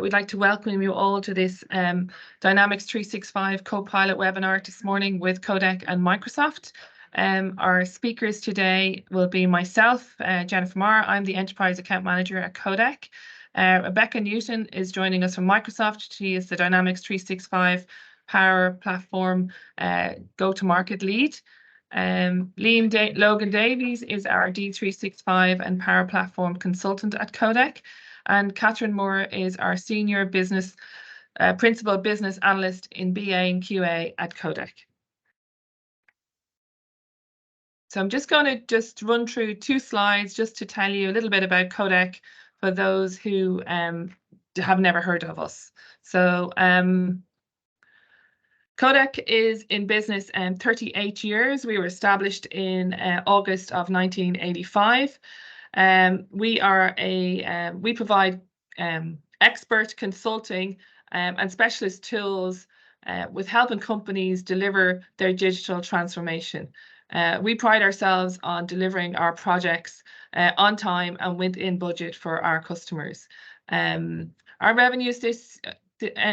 We'd like to welcome you all to this Dynamics 365 Copilot webinar this morning with Codec and Microsoft. Our speakers today will be myself, Jennifer Marr. I'm the Enterprise Account Manager at Codec. Rebecca Newton is joining us from Microsoft. She is the Dynamics 365 Power Platform go-to-market lead. Logan Davies is our D365 and Power Platform consultant at Codec. And Catherine Moore is our Senior Principal Business Analyst in BA and QA at Codec. So I'm just going to run through 2 slides just to tell you a little bit about Codec for those who have never heard of us. So Codec is in business 38 years. We were established in August of 1985. We provide expert consulting and specialist tools with helping companies deliver their digital transformation. We pride ourselves on delivering our projects on time and within budget for our customers. Our revenues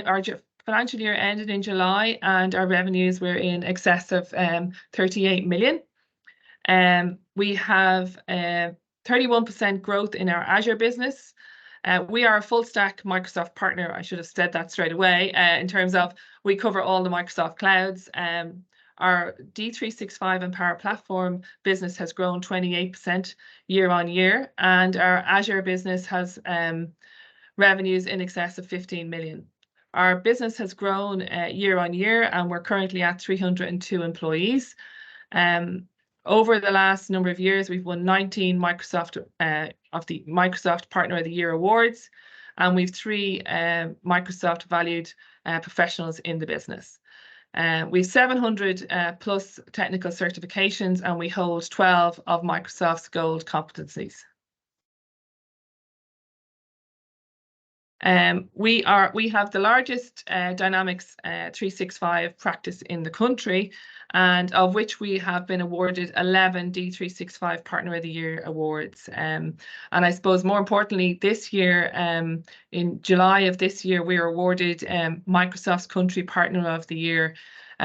our financial year ended in July, and our revenues were in excess of 38 million. We have 31% growth in our Azure business. We are a full stack Microsoft partner. I should have said that straight away in terms of we cover all the Microsoft clouds. Our D365 and Power Platform business has grown 28% year on year, and our Azure business has revenues in excess of 15 million. Our business has grown year on year, and we're currently at 302 employees. Over the last number of years, we've won 19 Microsoft Partner of the Year awards, and we've 3 Microsoft Valued Professionals in the business. We've 700 plus technical certifications, and we hold 12 of Microsoft's gold competencies. We have the largest Dynamics 365 practice in the country, and of which we have been awarded 11 D365 Partner of the Year awards. And I suppose more importantly, this year, in July of this year, we were awarded Microsoft's Country Partner of the Year,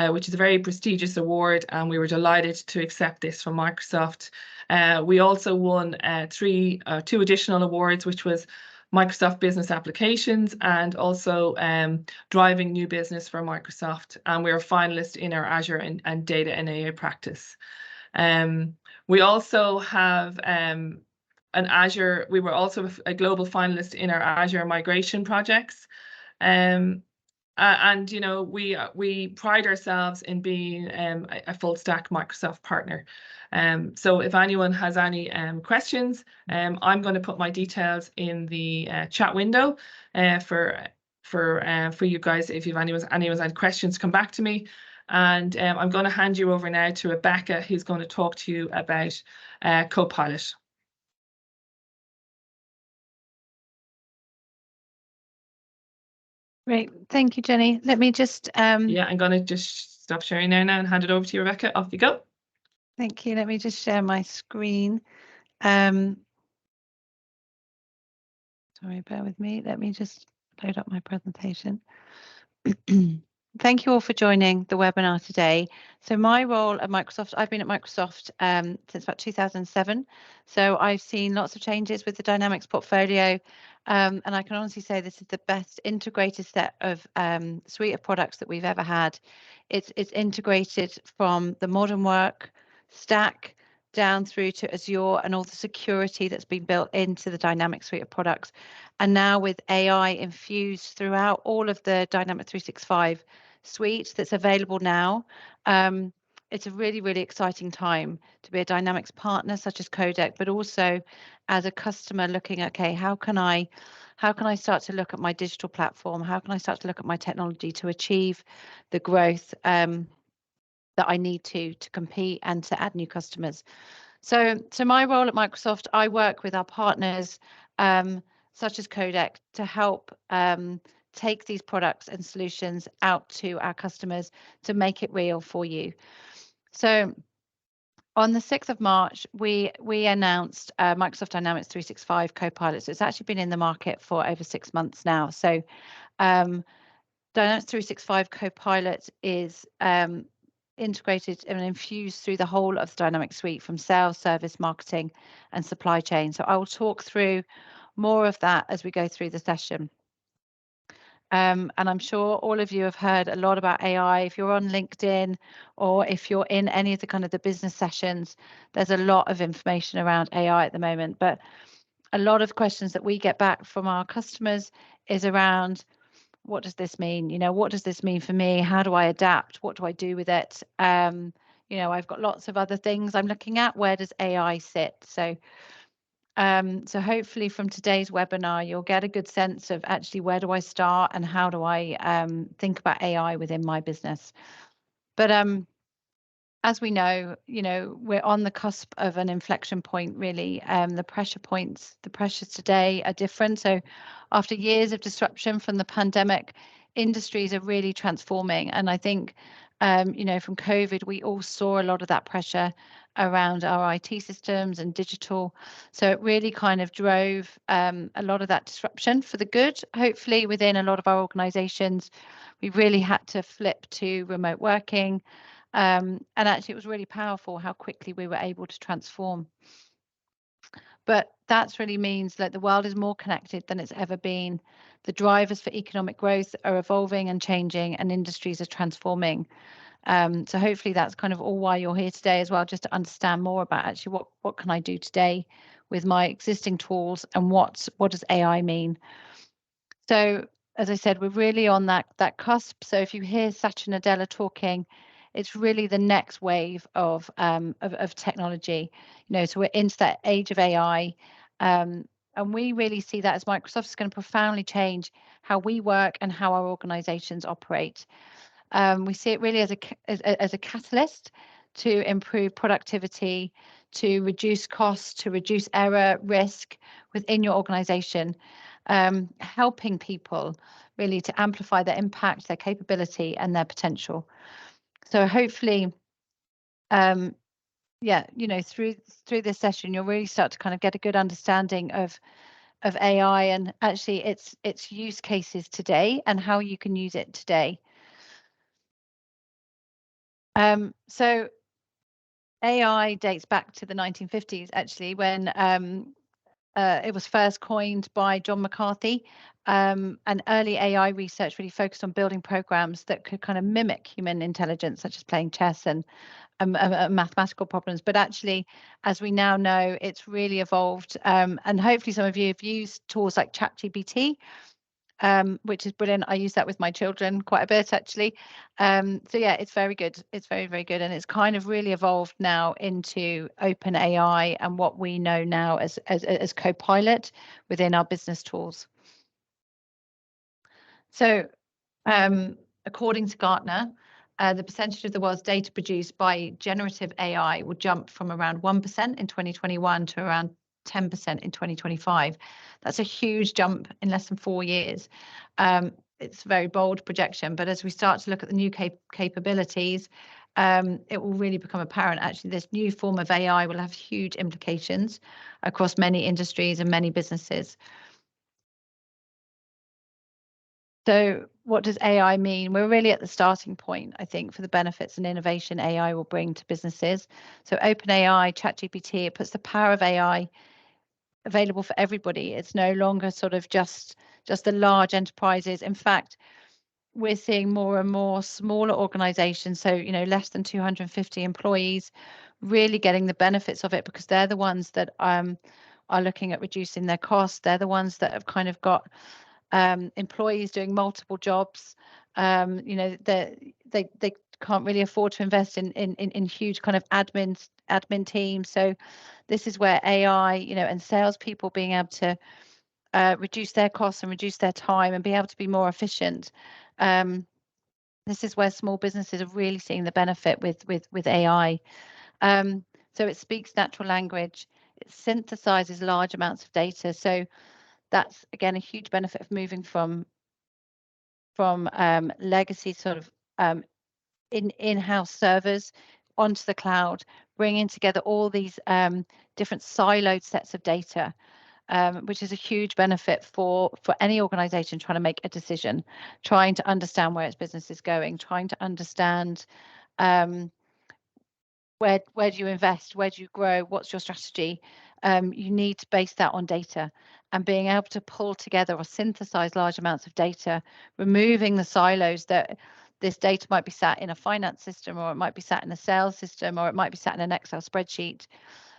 which is a very prestigious award, and we were delighted to accept this from Microsoft. We also won 2 additional awards, which was Microsoft Business Applications and also driving new business for Microsoft. And we're a finalist in our Azure and Data and AI practice. We also have we were also a global finalist in our Azure migration projects. And you know, we pride ourselves in being a full stack Microsoft partner. So if anyone has any questions, I'm going to put my details in the chat window for you guys. If anyone's had questions, come back to me. And I'm going to hand you over now to Rebecca, who's going to talk to you about Copilot. Great, thank you, Jenny. Let me just yeah, I'm going to just stop sharing now and hand it over to you, Rebecca. Off you go. Thank you. Let me just share my screen. Sorry, bear with me. Let me just load up my presentation. Thank you all for joining the webinar today. So my role at Microsoft, I've been at Microsoft since about 2007. So I've seen lots of changes with the Dynamics portfolio. And I can honestly say this is the best integrated set of suite of products that we've ever had. It's integrated from the modern work stack down through to Azure and all the security that's been built into the Dynamics suite of products. And now with AI infused throughout all of the Dynamics 365 suite that's available now, it's a really, really exciting time to be a Dynamics partner such as Codec, but also as a customer looking at, okay, how can I start to look at my digital platform? How can I start to look at my technology to achieve the growth that I need to compete and to add new customers? So my role at Microsoft, I work with our partners such as Codec to help take these products and solutions out to our customers to make it real for you. So On the 6th of March, we announced Microsoft Dynamics 365 Copilot. So it's actually been in the market for over 6 months now. So Dynamics 365 Copilot is integrated and infused through the whole of the Dynamics suite, from sales, service, marketing, and supply chain. So I will talk through more of that as we go through the session. And I'm sure all of you have heard a lot about AI. If you're on LinkedIn or if you're in any of the kind of the business sessions, there's a lot of information around AI at the moment. But a lot of questions that we get back from our customers is around, what does this mean? You know, what does this mean for me? How do I adapt? What do I do with it? You know, I've got lots of other things I'm looking at. Where does AI sit? So hopefully from today's webinar, you'll get a good sense of actually where do I start and how do I think about AI within my business. But as we know, you know, we're on the cusp of an inflection point, really. The pressures today are different. So after years of disruption from the pandemic, industries are really transforming. And I think, you know, from COVID, we all saw a lot of that pressure around our IT systems and digital. So it really kind of drove a lot of that disruption for the good, hopefully within a lot of our organizations. We really had to flip to remote working. And actually, it was really powerful how quickly we were able to transform. But that really means that the world is more connected than it's ever been. The drivers for economic growth are evolving and changing, and industries are transforming. So hopefully that's kind of all why you're here today as well, just to understand more about actually what can I do today with my existing tools, and what does AI mean. So as I said, we're really on that cusp. So if you hear Satya Nadella talking, it's really the next wave of technology. You know, so we're into that age of AI, and we really see that as Microsoft is going to profoundly change how we work and how our organizations operate. We see it really as a catalyst to improve productivity, to reduce costs, to reduce error risk within your organization, helping people really to amplify their impact, their capability, and their potential. So hopefully, yeah, you know, through this session, you'll really start to kind of get a good understanding of AI and actually its use cases today and how you can use it today. So AI dates back to the 1950s, actually, when it was first coined by John McCarthy. And early AI research really focused on building programs that could kind of mimic human intelligence, such as playing chess and mathematical problems. But actually, as we now know, it's really evolved. And hopefully some of you have used tools like ChatGPT, which is brilliant. I use that with my children quite a bit, actually. So yeah, it's very good. It's very, very good. And it's kind of really evolved now into open AI and what we know now as Copilot within our business tools. So according to Gartner, the percentage of the world's data produced by generative AI will jump from around 1% in 2021 to around 10% in 2025. That's a huge jump in less than 4 years. It's a very bold projection, but as we start to look at the new capabilities, it will really become apparent. Actually, this new form of AI will have huge implications across many industries and many businesses. So what does AI mean? We're really at the starting point, I think, for the benefits and innovation AI will bring to businesses. So OpenAI, ChatGPT, it puts the power of AI available for everybody. It's no longer sort of just the large enterprises. In fact, we're seeing more and more smaller organizations, so, you know, less than 250 employees, really getting the benefits of it, because they're the ones that are looking at reducing their costs. They're the ones that have kind of got employees doing multiple jobs. You know, they can't really afford to invest in huge kind of admin teams. So this is where AI, you know, and salespeople being able to reduce their costs and reduce their time and be able to be more efficient. This is where small businesses are really seeing the benefit with AI. So it speaks natural language. It synthesizes large amounts of data. So that's, again, a huge benefit of moving from legacy sort of in-house servers onto the cloud, bringing together all these different siloed sets of data, which is a huge benefit for any organization trying to make a decision, trying to understand where its business is going, trying to understand where do you invest, where do you grow, what's your strategy. You need to base that on data, and being able to pull together or synthesize large amounts of data, removing the silos that this data might be sat in a finance system, or it might be sat in a sales system, or it might be sat in an Excel spreadsheet.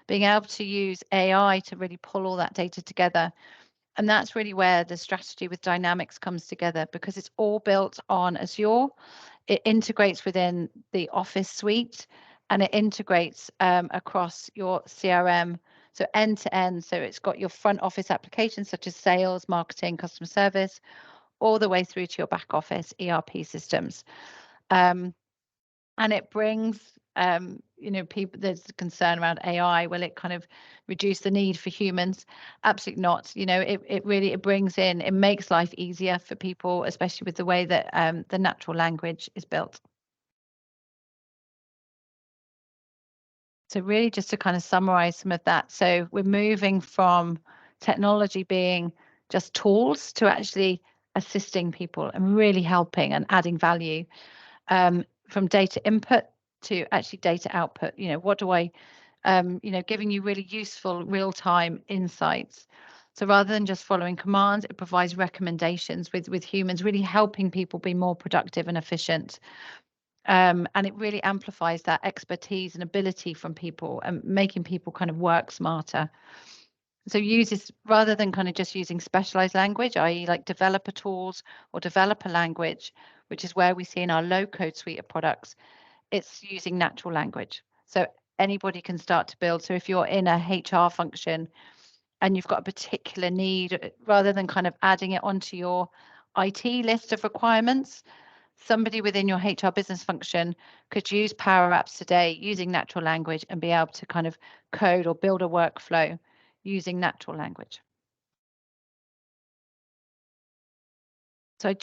Being able to use AI to really pull all that data together. And that's really where the strategy with Dynamics comes together, because it's all built on Azure. It integrates within the Office suite, and it integrates across your CRM, so end to end. So it's got your front office applications such as sales, marketing, customer service, all the way through to your back office ERP systems. And it brings, people, there's a concern around AI. Will it kind of reduce the need for humans? Absolutely not. It really, it brings in, it makes life easier for people, especially with the way that the natural language is built. So really just to kind of summarize some of that. So we're moving from technology being just tools to actually assisting people and really helping and adding value, from data input to actually data output. What do I, giving you really useful real-time insights. So rather than just following commands, it provides recommendations with humans, really helping people be more productive and efficient. And it really amplifies that expertise and ability from people and making people kind of work smarter. So uses, rather than kind of just using specialized language, i.e. like developer tools or developer language, which is where we see in our low-code suite of products, it's using natural language. So anybody can start to build. So if you're in a HR function and you've got a particular need, rather than kind of adding it onto your IT list of requirements, somebody within your HR business function could use Power Apps today using natural language and be able to kind of code or build a workflow using natural language. So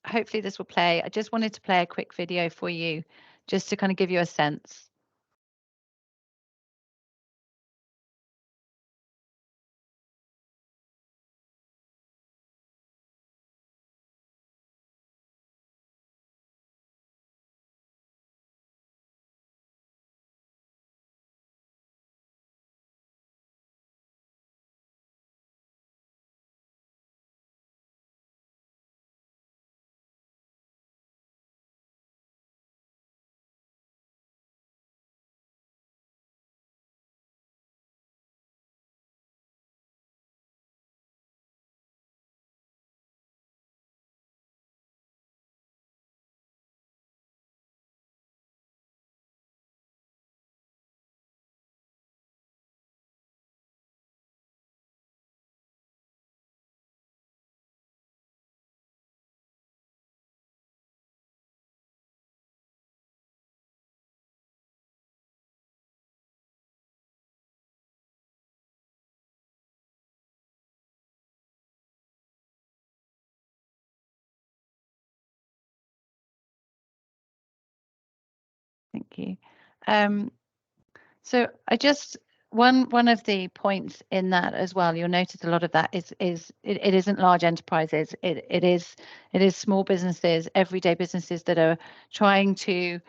hopefully this will play. I just wanted to play a quick video for you just to kind of give you a sense. Thank you. So I just, one of the points in that as well, you'll notice a lot of that is it isn't large enterprises. It is small businesses, everyday businesses that are trying to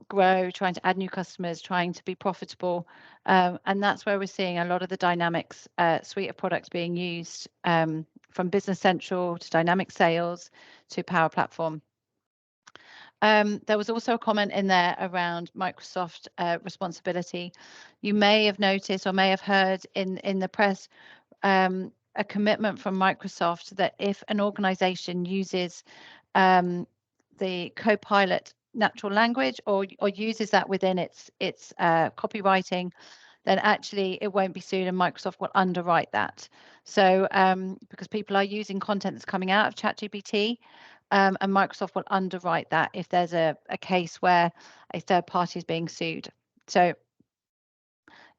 grow, trying to add new customers, trying to be profitable. And that's where we're seeing a lot of the Dynamics suite of products being used, from Business Central to Dynamics Sales to Power Platform. There was also a comment in there around Microsoft responsibility. You may have noticed or may have heard in the press a commitment from Microsoft that if an organization uses the Copilot natural language or uses that within its copywriting, then actually it won't be sued and Microsoft will underwrite that. So because people are using content that's coming out of ChatGPT, and Microsoft will underwrite that if there's a case where a third party is being sued. So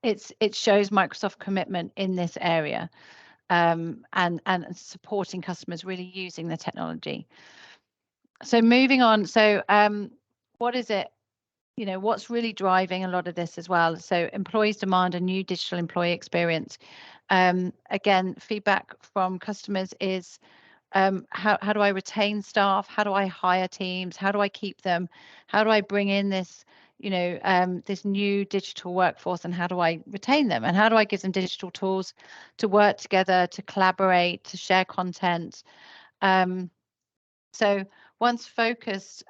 it shows Microsoft commitment in this area, and supporting customers really using the technology. So moving on, so what is it what's really driving a lot of this as well. So employees demand a new digital employee experience. Again, feedback from customers is, how do I retain staff? How do I hire teams? How do I keep them? How do I bring in this, this new digital workforce, and how do I retain them? And how do I give them digital tools to work together, to collaborate, to share content? So once focused,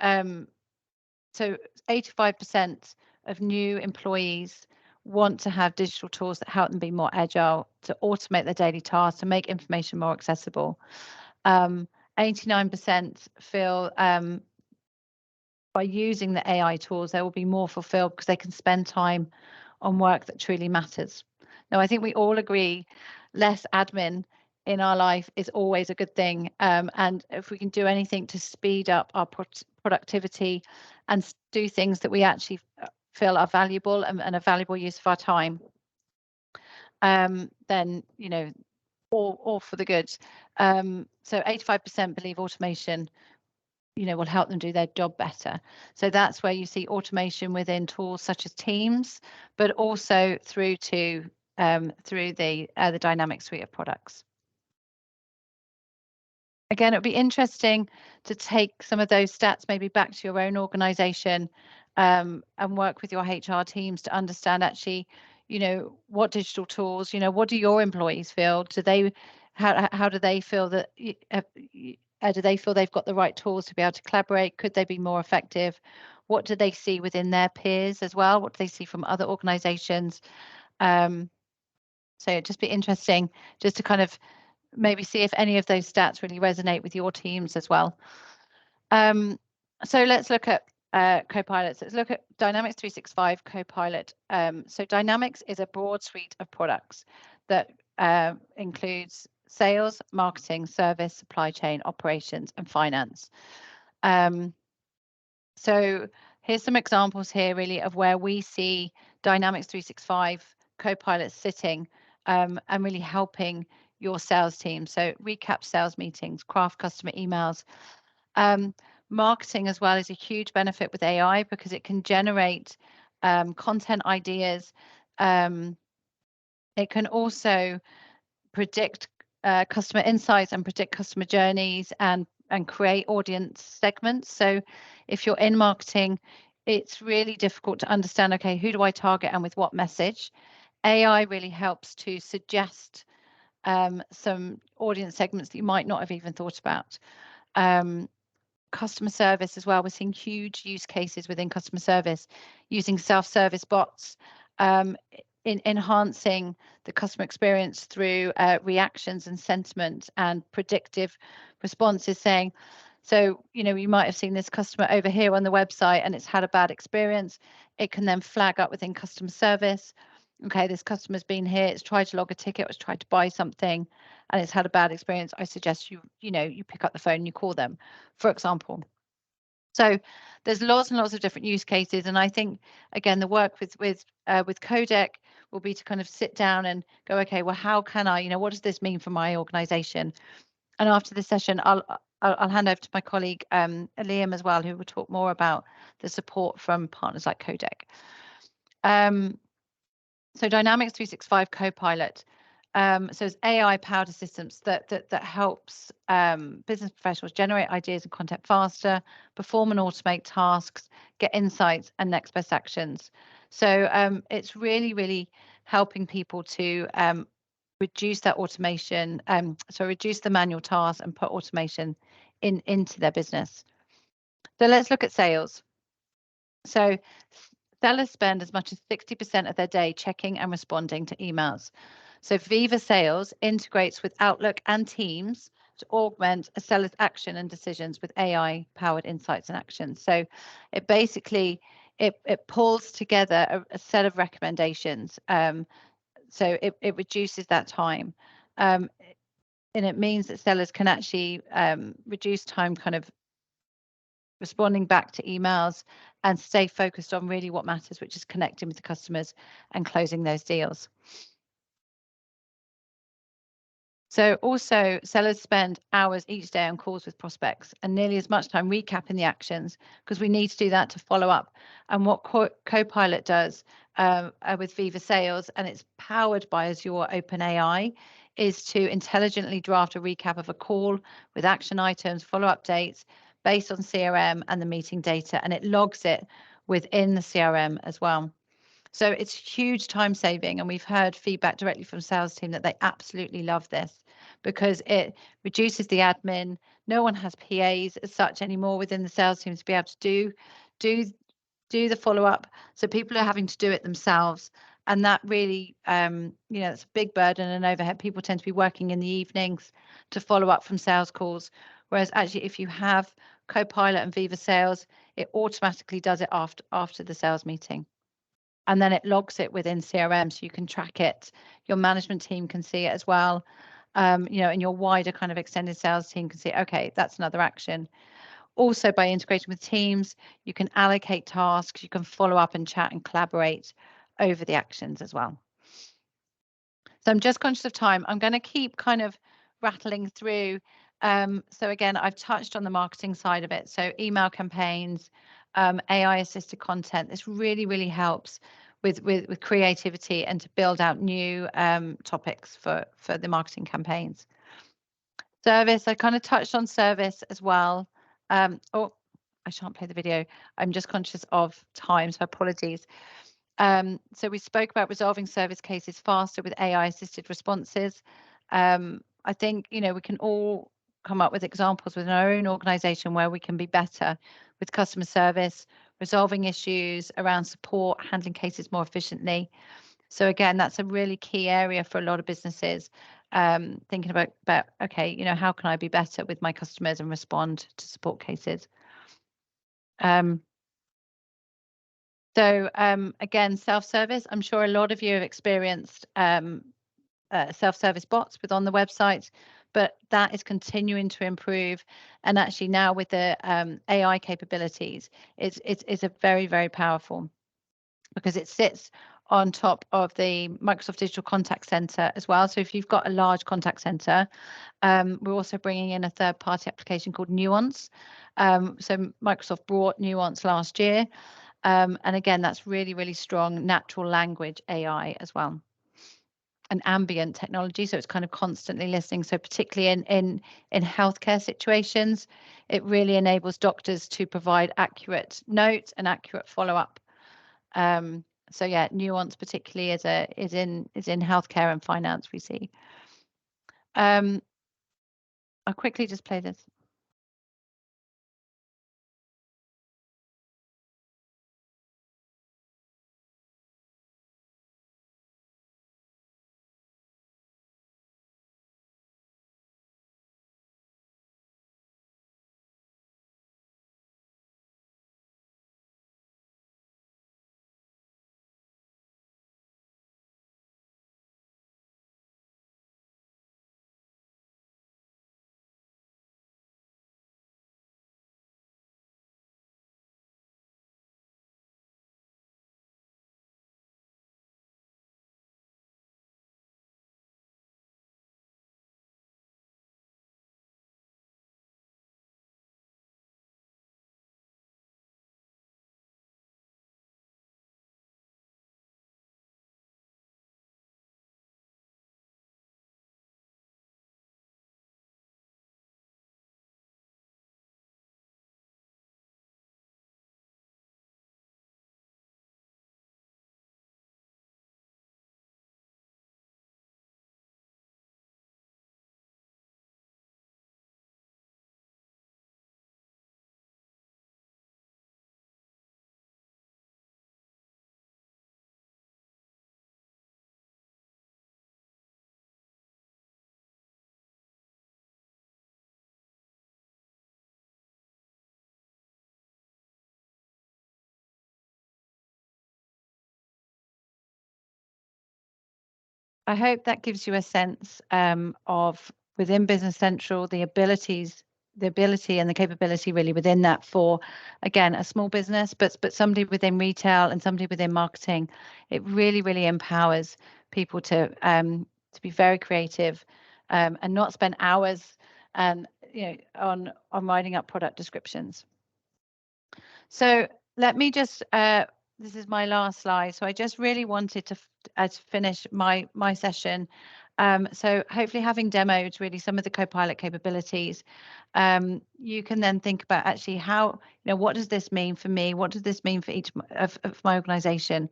so 85% of new employees want to have digital tools that help them be more agile, to automate their daily tasks, to make information more accessible. 89% feel by using the AI tools, they will be more fulfilled because they can spend time on work that truly matters. Now, I think we all agree less admin in our life is always a good thing. And if we can do anything to speed up our productivity and do things that we actually feel are valuable and a valuable use of our time, then, all for the good. So 85% believe automation, will help them do their job better. So that's where you see automation within tools such as Teams, but also through to through the Dynamics suite of products. Again, it would be interesting to take some of those stats maybe back to your own organization, and work with your HR teams to understand actually, what digital tools, what do your employees feel? Do they, how do they feel that, do they feel they've got the right tools to be able to collaborate? Could they be more effective? What do they see within their peers as well? What do they see from other organizations? So it'd just be interesting just to kind of maybe see if any of those stats really resonate with your teams as well. So let's look at Copilot. So let's look at Dynamics 365 Copilot. So Dynamics is a broad suite of products that includes sales, marketing, service, supply chain, operations, and finance. So here's some examples here really of where we see Dynamics 365 Copilot sitting, and really helping your sales team. So recap sales meetings, craft customer emails. Marketing as well is a huge benefit with AI because it can generate content ideas. It can also predict customer insights and predict customer journeys and create audience segments. So if you're in marketing, it's really difficult to understand, okay, who do I target and with what message? AI really helps to suggest some audience segments that you might not have even thought about. Customer service as well. We're seeing huge use cases within customer service using self-service bots, in enhancing the customer experience through reactions and sentiment and predictive responses, saying, so, you might have seen this customer over here on the website and it's had a bad experience. It can then flag up within customer service. Okay, this customer's been here, it's tried to log a ticket, it's tried to buy something, and it's had a bad experience. I suggest you pick up the phone and you call them, for example. So there's lots and lots of different use cases, and I think again the work with Codec will be to kind of sit down and go, okay, well, how can I, what does this mean for my organization? And after this session, I'll hand over to my colleague Liam as well, who will talk more about the support from partners like Codec. So Dynamics 365 Copilot. So it's AI-powered assistance that helps business professionals generate ideas and content faster, perform and automate tasks, get insights and next best actions. So it's really helping people to reduce that automation, so reduce the manual tasks and put automation into their business. So let's look at sales. So sellers spend as much as 60% of their day checking and responding to emails. So Viva Sales integrates with Outlook and Teams to augment a seller's action and decisions with AI-powered insights and actions. So it basically, it pulls together a set of recommendations. So it reduces that time. And it means that sellers can actually reduce time kind of responding back to emails and stay focused on really what matters, which is connecting with the customers and closing those deals. So also sellers spend hours each day on calls with prospects and nearly as much time recapping the actions, because we need to do that to follow up. And what Copilot does with Viva Sales, and it's powered by Azure OpenAI, is to intelligently draft a recap of a call with action items, follow-up dates based on CRM and the meeting data, and it logs it within the CRM as well. So it's huge time saving, and we've heard feedback directly from sales team that they absolutely love this because it reduces the admin. No one has PAs as such anymore within the sales team to be able to do the follow-up. So people are having to do it themselves, and that really it's a big burden and overhead. People tend to be working in the evenings to follow up from sales calls, whereas actually if you have Copilot and Viva Sales, it automatically does it after the sales meeting. And then it logs it within CRM so you can track it. Your management team can see it as well. And your wider kind of extended sales team can see, okay, that's another action. Also, by integrating with teams, you can allocate tasks, you can follow up and chat and collaborate over the actions as well. So I'm just conscious of time. I'm going to keep kind of rattling through. So again, I've touched on the marketing side of it. So email campaigns, AI assisted content. This really, really helps with creativity and to build out new topics for the marketing campaigns. Service, I kind of touched on service as well. Oh, I shan't play the video. I'm just conscious of time, so apologies. So we spoke about resolving service cases faster with AI assisted responses. I think, we can all come up with examples within our own organization where we can be better with customer service, resolving issues around support, handling cases more efficiently. So again, that's a really key area for a lot of businesses, thinking about okay, how can I be better with my customers and respond to support cases? So again, self-service. I'm sure a lot of you have experienced self-service bots on the website, but that is continuing to improve. And actually now with the AI capabilities, it's a very, very powerful, because it sits on top of the Microsoft Digital Contact Center as well. So if you've got a large contact center, we're also bringing in a third-party application called Nuance. So Microsoft brought Nuance last year. And again, that's really, really strong natural language AI as well. An ambient technology, so it's kind of constantly listening. So particularly in healthcare situations, it really enables doctors to provide accurate notes and accurate follow-up. So yeah, Nuance particularly is in healthcare and finance, we see. I'll quickly just play this. I hope that gives you a sense of, within Business Central, the ability and the capability really within that for, again, a small business, but somebody within retail and somebody within marketing. It really, really empowers people to be very creative, and not spend hours on writing up product descriptions. So let me just, this is my last slide. So I just really wanted to finish my session. So hopefully having demoed really some of the Copilot capabilities, you can then think about actually how, what does this mean for me? What does this mean for each of my organization?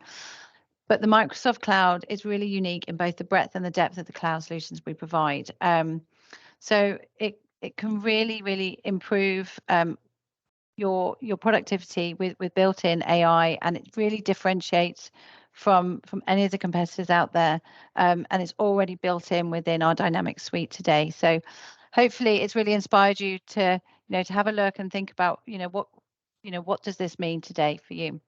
But the Microsoft Cloud is really unique in both the breadth and the depth of the cloud solutions we provide. So it can really improve your productivity with built-in AI, and it really differentiates from any of the competitors out there, and it's already built in within our Dynamics suite today. So hopefully it's really inspired you to to have a look and think about what does this mean today for you.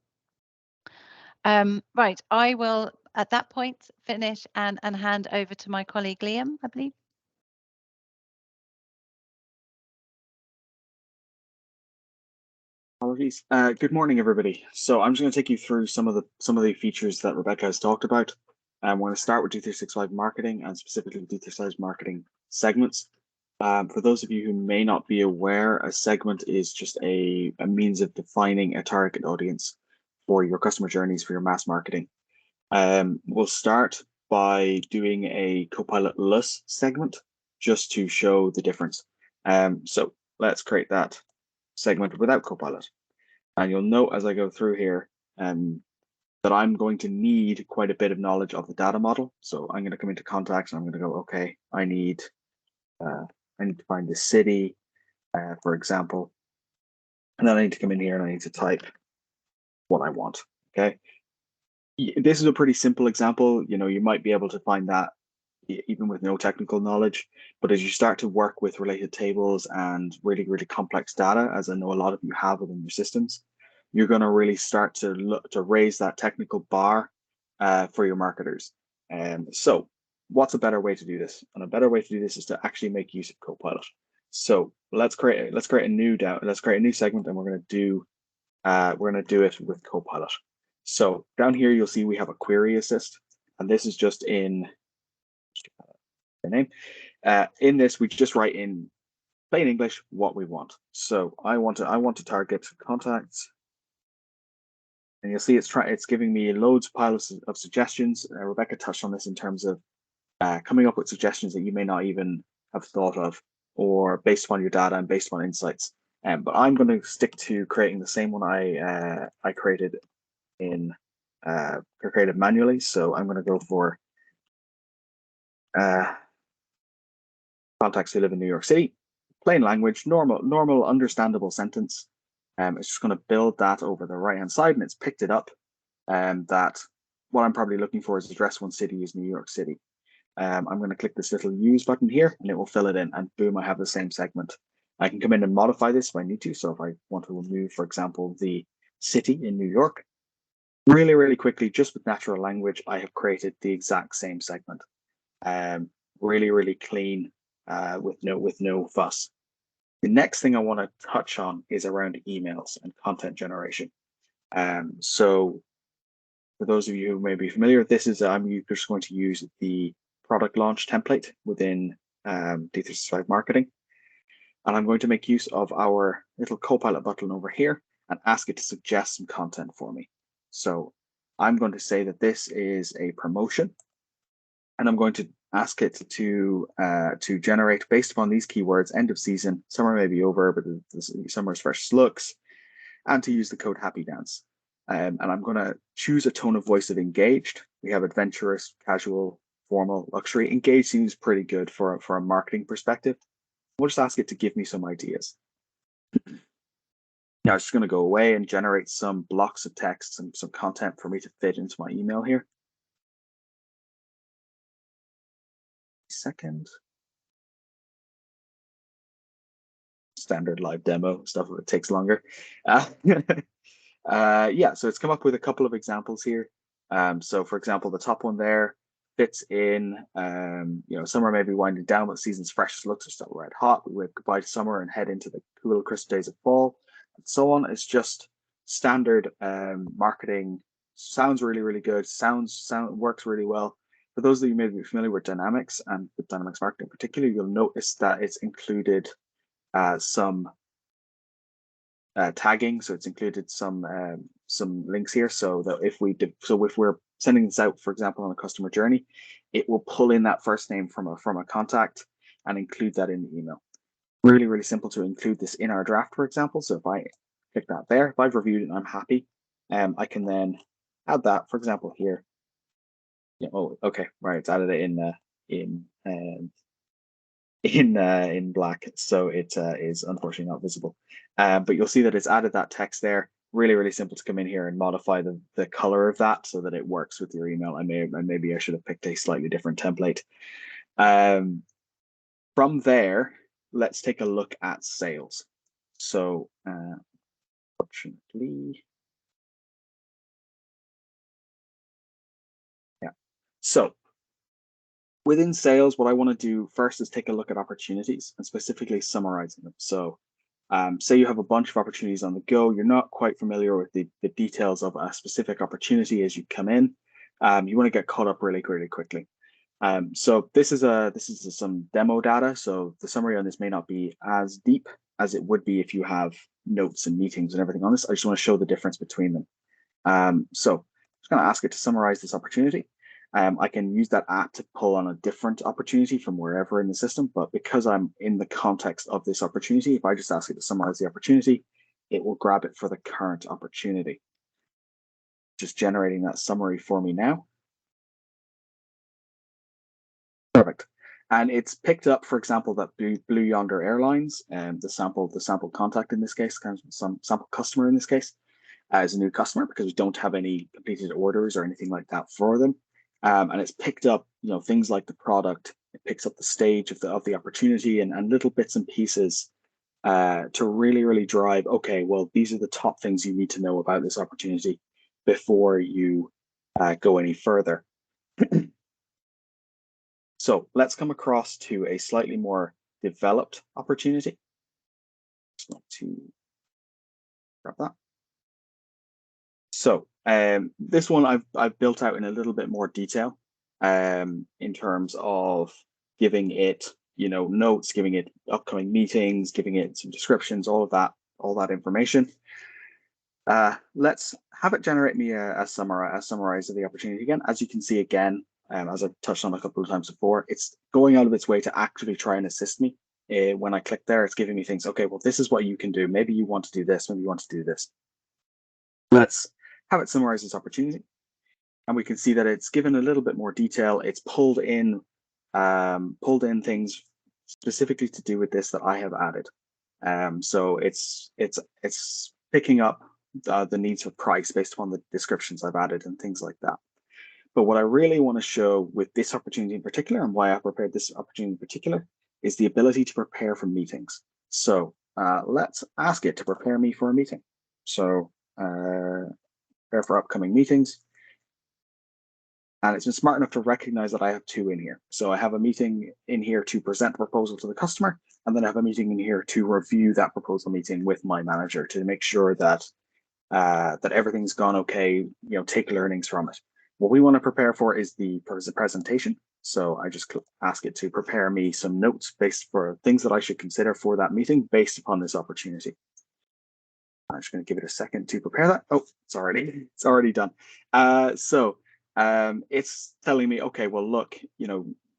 Right, I will at that point finish and hand over to my colleague Liam, I believe. Apologies. Good morning, everybody. So I'm just going to take you through some of the features that Rebecca has talked about. We're going to start with D365 marketing and specifically D365 marketing segments. For those of you who may not be aware, a segment is just a means of defining a target audience for your customer journeys for your mass marketing. We'll start by doing a Copilot segment just to show the difference. So let's create that segment without Copilot. And you'll note as I go through here that I'm going to need quite a bit of knowledge of the data model. So I'm going to come into contacts and I'm going to go, okay, I need to find the city, for example. And then I need to come in here and I need to type what I want. Okay. This is a pretty simple example. You might be able to find that even with no technical knowledge, but as you start to work with related tables and really complex data, as I know a lot of you have within your systems, you're going to really start to look to raise that technical bar for your marketers. So what's a better way to do this? And a better way to do this is to actually make use of Copilot. So let's create a new segment, and we're going to do it with Copilot. So down here you'll see we have a query assist, and this is just in the name. In this, we just write in plain English what we want. So I want to target contacts, and you'll see it's giving me loads of piles of suggestions. Rebecca touched on this in terms of coming up with suggestions that you may not even have thought of, or based upon your data and based on insights. But I'm going to stick to creating the same one I created created manually. So I'm going to go for contacts who live in New York City, plain language, normal, understandable sentence. It's just going to build that over the right hand side, and it's picked it up. That what I'm probably looking for is address one city is New York City. I'm going to click this little use button here, and it will fill it in, and boom, I have the same segment. I can come in and modify this if I need to. So if I want to remove, for example, the city in New York, really quickly, just with natural language, I have created the exact same segment. Really clean, with no fuss. The next thing I want to touch on is around emails and content generation. So for those of you who may be familiar with this, I'm just going to use the product launch template within D365 marketing. And I'm going to make use of our little Copilot button over here and ask it to suggest some content for me. So I'm going to say that this is a promotion, and I'm going to ask it to generate based upon these keywords: end of season, summer may be over, but the summer's fresh looks, and to use the code Happy Dance. And I'm going to choose a tone of voice of engaged. We have adventurous, casual, formal, luxury. Engaged seems pretty good for a marketing perspective. We'll just ask it to give me some ideas. Now it's just going to go away and generate some blocks of text and some content for me to fit into my email here. Second. Standard live demo stuff, it takes longer. Yeah, so it's come up with a couple of examples here. So for example, the top one there fits in, summer may be winding down, but season's freshest looks are still red hot. We wave goodbye to summer and head into the cool, crisp days of fall, and so on. It's just standard marketing. Sounds really good. Works really well. For those of you who may be familiar with Dynamics and with Dynamics Marketing in particular, you'll notice that it's included some tagging. So it's included some links here, so that if we're sending this out, for example, on a customer journey, it will pull in that first name from a contact and include that in the email. Really, really simple to include this in our draft, for example. So if I click that there, if I've reviewed it and I'm happy, I can then add that, for example, here. Yeah, oh, okay, right. It's added it in black, so it is unfortunately not visible. But you'll see that it's added that text there. Really, really simple to come in here and modify the color of that so that it works with your email. Maybe I should have picked a slightly different template. From there, let's take a look at sales. So, fortunately, yeah. So within sales, what I want to do first is take a look at opportunities and specifically summarizing them. So say you have a bunch of opportunities on the go, you're not quite familiar with the details of a specific opportunity as you come in. You want to get caught up really, really quickly. So this is some demo data. So the summary on this may not be as deep as it would be if you have notes and meetings and everything on this. I just want to show the difference between them. So I'm just going to ask it to summarize this opportunity. I can use that app to pull on a different opportunity from wherever in the system, but because I'm in the context of this opportunity, if I just ask it to summarize the opportunity, it will grab it for the current opportunity. Just generating that summary for me now. Perfect. And it's picked up, for example, that Blue Yonder Airlines, and the sample contact in this case, kind of some sample customer in this case, as a new customer, because we don't have any completed orders or anything like that for them. And it's picked up, things like the product. It picks up the stage of the opportunity and little bits and pieces to really, really drive. Okay, well, these are the top things you need to know about this opportunity before you go any further. So let's come across to a slightly more developed opportunity. Just want to grab that. So this one I've built out in a little bit more detail in terms of giving it, notes, giving it upcoming meetings, giving it some descriptions, all that information. Let's have it generate me a summarize of the opportunity again. As you can see again, as I've touched on a couple of times before, it's going out of its way to actively try and assist me. When I click there, it's giving me things. Okay, well, this is what you can do. Maybe you want to do this. Maybe you want to do this. Let's have it summarize this opportunity. And we can see that it's given a little bit more detail. It's pulled in things specifically to do with this that I have added. So it's picking up the needs for price based upon the descriptions I've added and things like that. But what I really want to show with this opportunity in particular, and why I prepared this opportunity in particular, is the ability to prepare for meetings. So let's ask it to prepare me for a meeting. So prepare for upcoming meetings. And it's been smart enough to recognize that I have two in here. So I have a meeting in here to present the proposal to the customer, and then I have a meeting in here to review that proposal meeting with my manager to make sure that that everything's gone okay, take learnings from it. What we want to prepare for is the presentation. So I just ask it to prepare me some notes based for things that I should consider for that meeting based upon this opportunity. I'm just going to give it a second to prepare that. Oh, it's already done. So it's telling me, okay, well, look,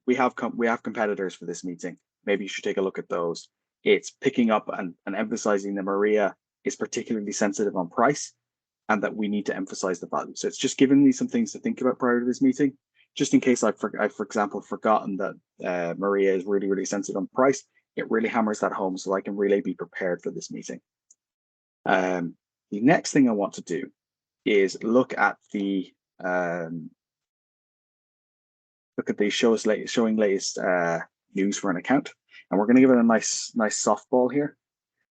we have competitors for this meeting. Maybe you should take a look at those. It's picking up and emphasizing that Maria is particularly sensitive on price and that we need to emphasize the value. So it's just giving me some things to think about prior to this meeting, just in case I've, for example, forgotten that Maria is really, really sensitive on price. It really hammers that home so I can really be prepared for this meeting. The next thing I want to do is look at the showing latest news for an account, and we're going to give it a nice softball here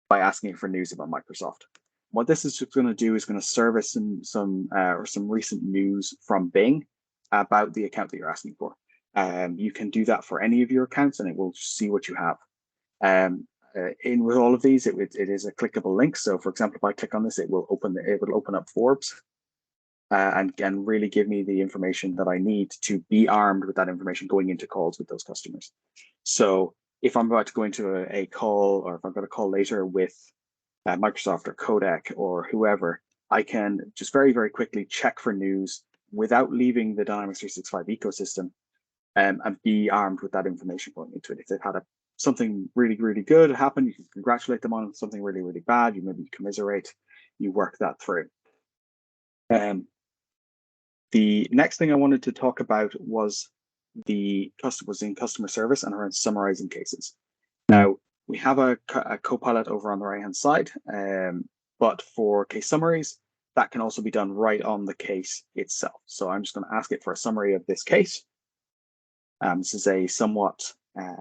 by asking it for news about Microsoft. What this is just going to do is going to service some recent news from Bing about the account that you're asking for. You can do that for any of your accounts, and it will see what you have. With all of these, it is a clickable link. So, for example, if I click on this, it will open up Forbes. and really give me the information that I need to be armed with that information going into calls with those customers. So if I'm about to go into a call, or if I've got a call later with Microsoft or Kodak or whoever, I can just very, very quickly check for news without leaving the Dynamics 365 ecosystem, and be armed with that information going into it. If they've had something really, really good happen, you can congratulate them on something really, really bad. You maybe commiserate, you work that through. The next thing I wanted to talk about was in customer service and around summarizing cases. Now, we have a Copilot over on the right-hand side, but for case summaries, that can also be done right on the case itself. So I'm just going to ask it for a summary of this case. This is a somewhat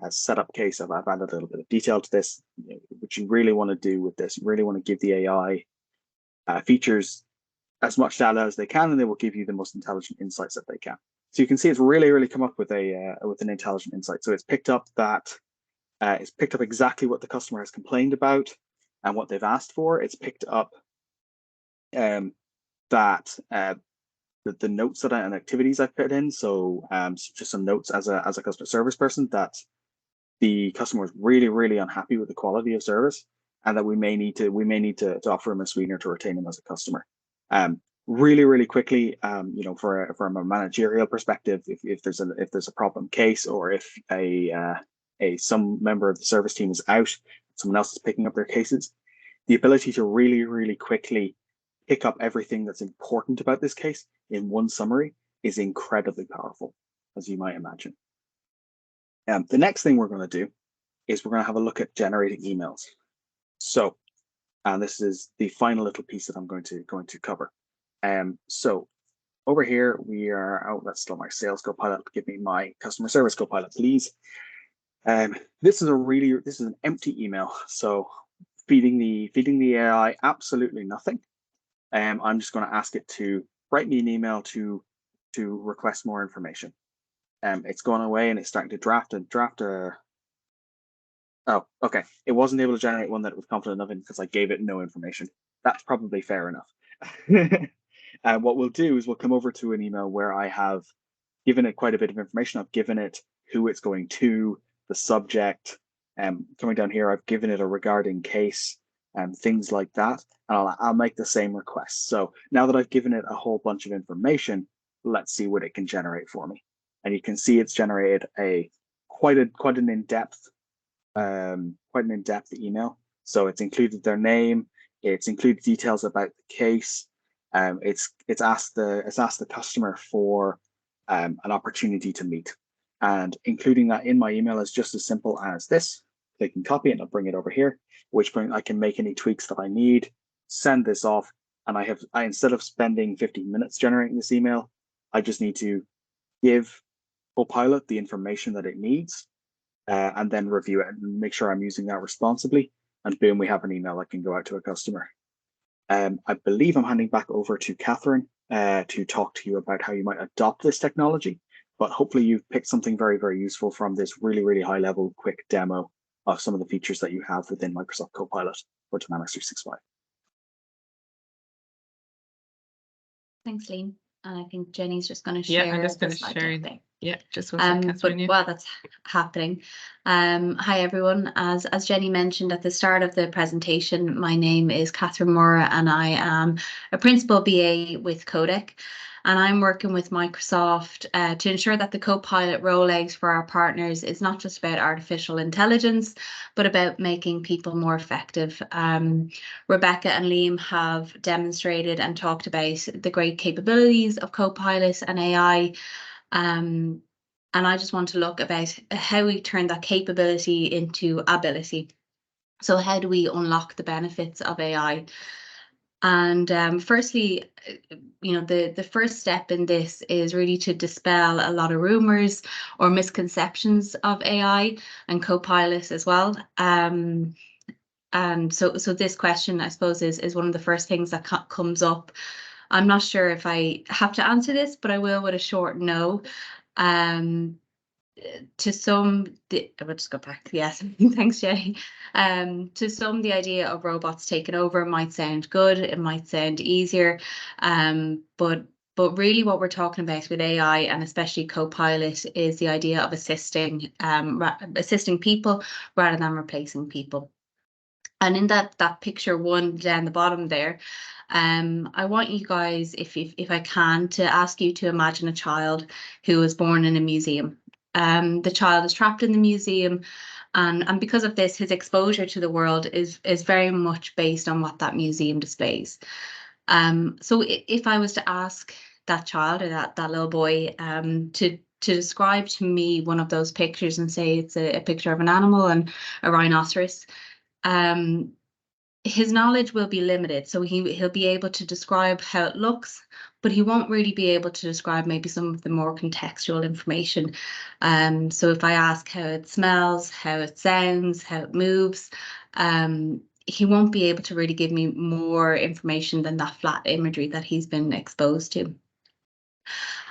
setup case. I've added a little bit of detail to this. What you really want to do with this, you really want to give the AI features as much data as they can, and they will give you the most intelligent insights that they can. So you can see it's really come up with an intelligent insight. So it's picked up exactly what the customer has complained about and what they've asked for. It's picked up the notes and activities I've put in. So just some notes as a customer service person, that the customer is really unhappy with the quality of service, and that we may need to offer them a sweetener to retain them as a customer. Really quickly, from a managerial perspective, if there's a problem case, or if some member of the service team is out, someone else is picking up their cases, the ability to really quickly pick up everything that's important about this case in one summary is incredibly powerful, as you might imagine. The next thing we're going to do is we're going to have a look at generating emails. So, and this is the final little piece that I'm going to cover. So over here we are. Let's start my sales Copilot. Give me my customer service Copilot, please. This is an empty email. So feeding the AI absolutely nothing. I'm just going to ask it to write me an email to request more information. It's gone away and it's starting to draft a. Oh, okay. It wasn't able to generate one that it was confident enough in because I gave it no information. That's probably fair enough. What we'll do is we'll come over to an email where I have given it quite a bit of information. I've given it who it's going to, the subject. Coming down here, I've given it a regarding case, things like that. And I'll make the same request. So now that I've given it a whole bunch of information, let's see what it can generate for me. And you can see it's generated quite an in-depth email. So it's included their name, it's included details about the case. It's asked the customer for an opportunity to meet, and including that in my email is just as simple as this. They can copy it and I'll bring it over here, at which point I can make any tweaks that I need, send this off, and I instead of spending 15 minutes generating this email, I just need to give Copilot the information that it needs, and then review it and make sure I'm using that responsibly, and boom, we have an email that can go out to a customer. I believe I'm handing back over to Catherine to talk to you about how you might adopt this technology, but hopefully you've picked something very useful from this really high level quick demo of some of the features that you have within Microsoft Copilot for Dynamics 365. Thanks, Liam. And I think Jenny's just going to share. Yeah, I'm just going to share. Yeah, just one second. But while that's happening, hi everyone. As Jenny mentioned at the start of the presentation, my name is Catherine Mora and I am a principal BA with Kodak. And I'm working with Microsoft to ensure that the Copilot rollout for our partners is not just about artificial intelligence, but about making people more effective. Rebecca and Liam have demonstrated and talked about the great capabilities of Copilot and AI. And I just want to look about how we turn that capability into ability. So how do we unlock the benefits of AI? And firstly, the first step in this is really to dispel a lot of rumors or misconceptions of AI and Copilot as well. And so this question, I suppose, is one of the first things that comes up. I'm not sure if I have to answer this, but I will with a short no. To some, I'll just go back. Yes, thanks, Jenny. To some, the idea of robots taking over might sound good. It might sound easier, but But really what we're talking about with AI, and especially Copilot, is the idea of assisting people rather than replacing people. And in that picture one down the bottom there, I want you guys, if I can, to ask you to imagine a child who was born in a museum. The child is trapped in the museum, and because of this, his exposure to the world is very much based on what that museum displays. So if I was to ask that child, or that little boy, to describe to me one of those pictures, and say it's a picture of an animal and a rhinoceros, his knowledge will be limited. So he'll be able to describe how it looks, but he won't really be able to describe maybe some of the more contextual information. So if I ask how it smells, how it sounds, how it moves, he won't be able to really give me more information than that flat imagery that he's been exposed to.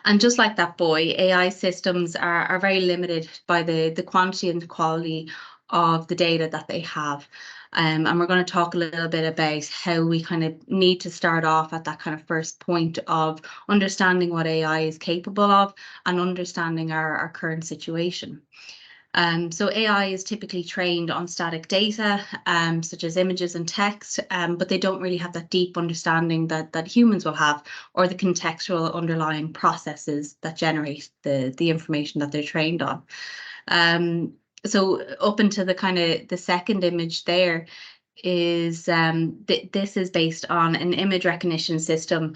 And just like that boy, AI systems are very limited by the quantity and the quality of the data that they have. And we're going to talk a little bit about how we kind of need to start off at that kind of first point of understanding what AI is capable of and understanding our current situation. So AI is typically trained on static data, such as images and text, but they don't really have that deep understanding that humans will have, or the contextual underlying processes that generate the information that they're trained on. So up into the kind of the second image there is this is based on an image recognition system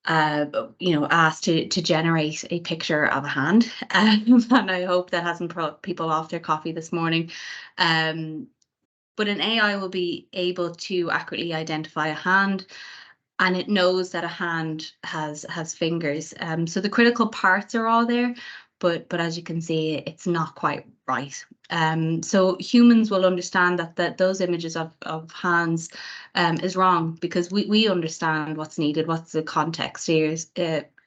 asked to generate a picture of a hand, and I hope that hasn't brought people off their coffee this morning. But an AI will be able to accurately identify a hand, and it knows that a hand has fingers. So the critical parts are all there, but as you can see, it's not quite right. So humans will understand that those images of hands is wrong, because we understand what's needed, what's the context here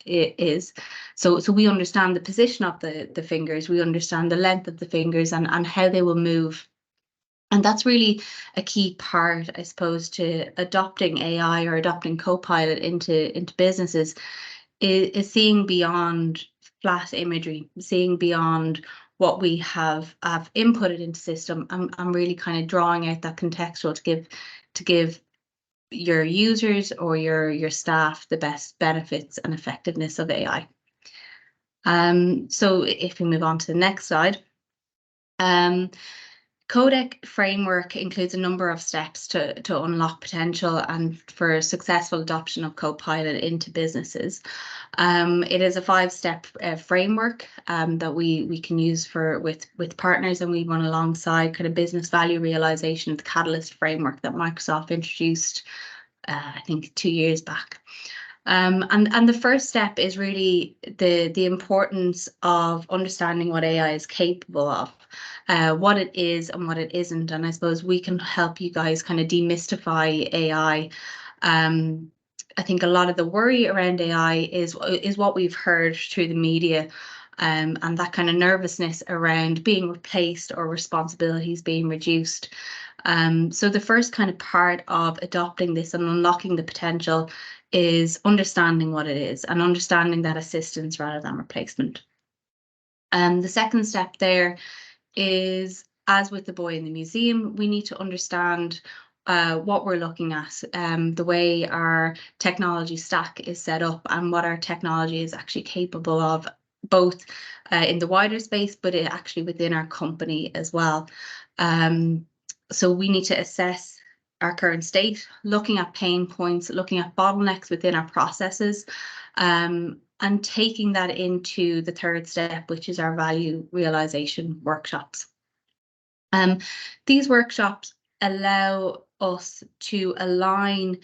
is. So we understand the position of the fingers, we understand the length of the fingers and how they will move. And that's really a key part, I suppose, to adopting AI or adopting Copilot into businesses, is seeing beyond flat imagery, seeing beyond what we have inputted into system, and really kind of drawing out that contextual to give your users or your staff the best benefits and effectiveness of AI. So if we move on to the next slide. Codec framework includes a number of steps to unlock potential and for successful adoption of Copilot into businesses. It is a 5-step framework that we can use with partners, and we run alongside kind of business value realization of the Catalyst framework that Microsoft introduced, I think 2 years back. And the first step is really the importance of understanding what AI is capable of, what it is and what it isn't. And I suppose we can help you guys kind of demystify AI. I think a lot of the worry around AI is what we've heard through the media, and that kind of nervousness around being replaced or responsibilities being reduced. So the first kind of part of adopting this and unlocking the potential is understanding what it is and understanding that assistance rather than replacement. The second step there is, as with the boy in the museum, we need to understand what we're looking at, the way our technology stack is set up and what our technology is actually capable of, both in the wider space, but actually within our company as well. So we need to assess our current state, looking at pain points, looking at bottlenecks within our processes, and taking that into the third step, which is our value realization workshops. These workshops allow us to align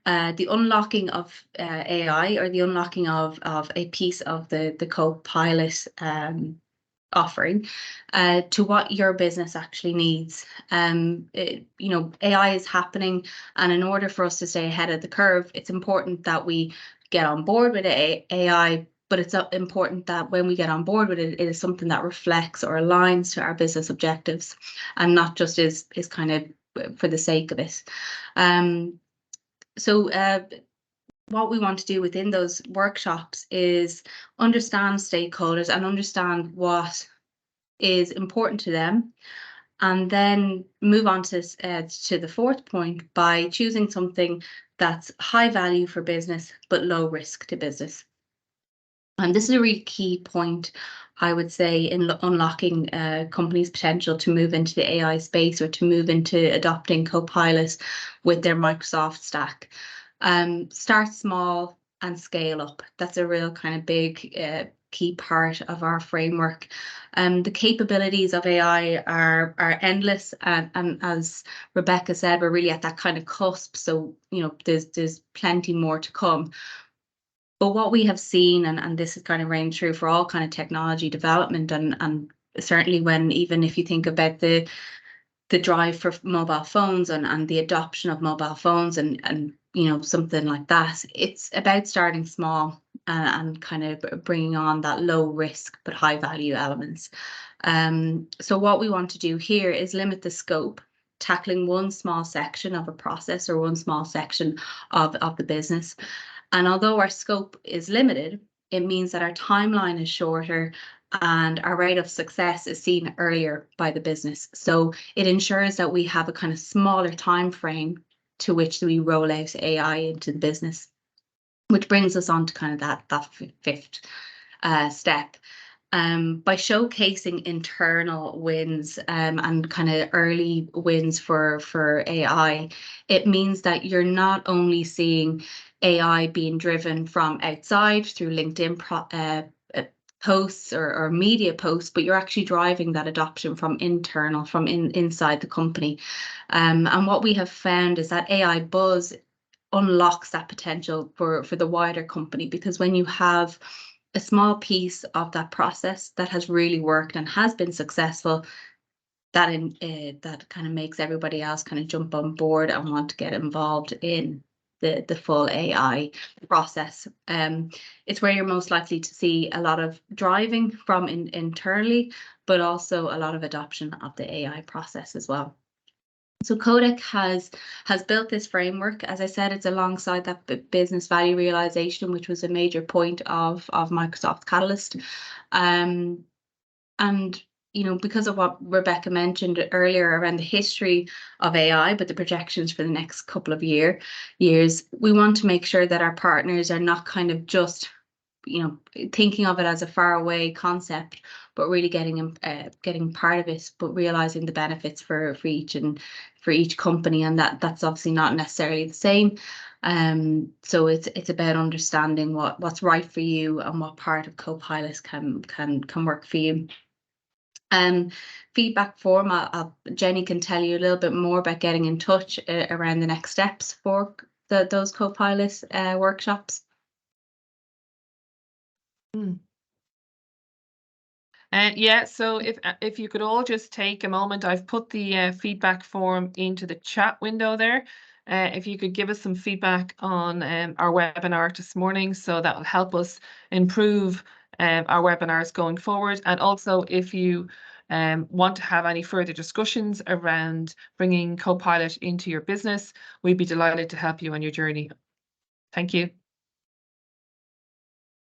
the unlocking of AI, or the unlocking of a piece of the Copilot offering to what your business actually needs. AI is happening, and in order for us to stay ahead of the curve, it's important that we get on board with AI, but it's important that when we get on board with it, it is something that reflects or aligns to our business objectives, and not just is kind of for the sake of it. So what we want to do within those workshops is understand stakeholders and understand what is important to them, and then move on to the fourth point by choosing something that's high value for business but low risk to business. And this is a really key point, I would say, in unlocking companies' potential to move into the AI space or to move into adopting Copilot with their Microsoft stack. Start small and scale up. That's a real kind of big key part of our framework. The capabilities of AI are endless, and as Rebecca said, we're really at that kind of cusp. So there's plenty more to come. But what we have seen, and this is kind of rang true for all kind of technology development, and certainly even if you think about the drive for mobile phones and the adoption of mobile phones and something like that, it's about starting small and kind of bringing on that low risk but high value elements. So what we want to do here is limit the scope, tackling one small section of a process or one small section of the business. And although our scope is limited, it means that our timeline is shorter and our rate of success is seen earlier by the business. So it ensures that we have a kind of smaller time frame to which we roll out AI into the business, which brings us on to kind of that fifth step. By showcasing internal wins and kind of early wins for AI, it means that you're not only seeing AI being driven from outside through LinkedIn posts or media posts, but you're actually driving that adoption from internal, from inside the company. And what we have found is that AI buzz unlocks that potential for the wider company, because when you have a small piece of that process that has really worked and has been successful, that kind of makes everybody else kind of jump on board and want to get involved in the full AI process. It's where you're most likely to see a lot of driving from internally, but also a lot of adoption of the AI process as well. So Codec has built this framework. As I said, it's alongside that business value realization, which was a major point of Microsoft Catalyst. And because of what Rebecca mentioned earlier around the history of AI, but the projections for the next couple of years, we want to make sure that our partners are not kind of just thinking of it as a faraway concept, but really getting part of it, but realizing the benefits for each company, and that's obviously not necessarily the same. So it's about understanding what's right for you and what part of Copilot can work for you. Feedback form, Jenny can tell you a little bit more about getting in touch around the next steps for those Copilot workshops. Yeah, so if you could all just take a moment, I've put the feedback form into the chat window there. If you could give us some feedback on our webinar this morning, so that will help us improve our webinars going forward. And also, if you want to have any further discussions around bringing Copilot into your business, we'd be delighted to help you on your journey. Thank you.